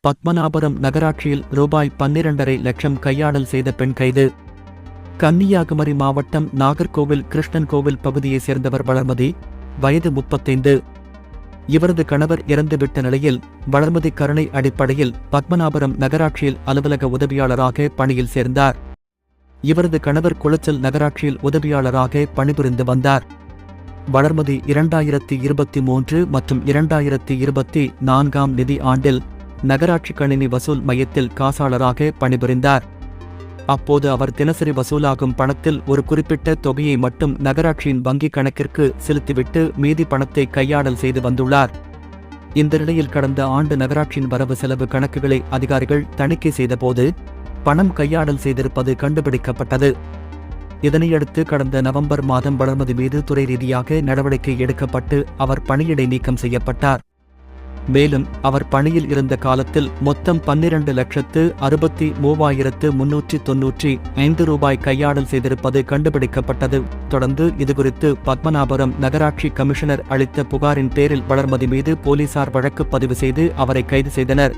பத்மநாபபுரம் நகராட்சியில் ரூபாய் 12.5 லட்சம் கையாடல் செய்த பெண் கைது. கன்னியாகுமரி மாவட்டம் நாகர்கோவில் கிருஷ்ணன் கோவில் பகுதியைச் சேர்ந்தவர் வளர்மதி, வயது 35. இவரது கணவர் இறந்துவிட்ட நிலையில் வளர்மதி கருணை அடிப்படையில் பத்மநாபபுரம் நகராட்சியில் அலுவலக உதவியாளராக பணியில் சேர்ந்தார். இவரது கணவர் குளச்சல் நகராட்சியில் உதவியாளராக பணிபுரிந்து வந்தார். வளர்மதி 2023 மற்றும் 2024 நிதி ஆண்டில் நகராட்சி கணினி வசூல் மையத்தில் காசாளராக பணிபுரிந்தார். அப்போது அவர் தினசரி வசூலாகும் பணத்தில் ஒரு குறிப்பிட்ட தொகையை மட்டும் நகராட்சியின் வங்கிக் கணக்கிற்கு செலுத்திவிட்டு மீதி பணத்தை கையாடல் செய்து வந்துள்ளார். இந்த நிலையில் கடந்த ஆண்டு நகராட்சியின் வரவு செலவு கணக்குகளை அதிகாரிகள் தணிக்கை செய்தபோது பணம் கையாடல் செய்திருப்பது கண்டுபிடிக்கப்பட்டது. இதனையடுத்து கடந்த நவம்பர் மாதம் வளர்மதி மீது துறை ரீதியாக நடவடிக்கை எடுக்கப்பட்டு அவர் பணியிடை நீக்கம் செய்யப்பட்டார். மேலும் அவர் பணியில் இருந்த காலத்தில் மொத்தம் 12,63,395 ரூபாய் கையாடல் செய்திருப்பது கண்டுபிடிக்கப்பட்டது. தொடர்ந்து இதுகுறித்து பத்மநாபபுரம் நகராட்சி கமிஷனர் அளித்த புகாரின் பேரில் வளர்மதி மீது போலீசார் வழக்கு பதிவு செய்து அவரை கைது செய்தனர்.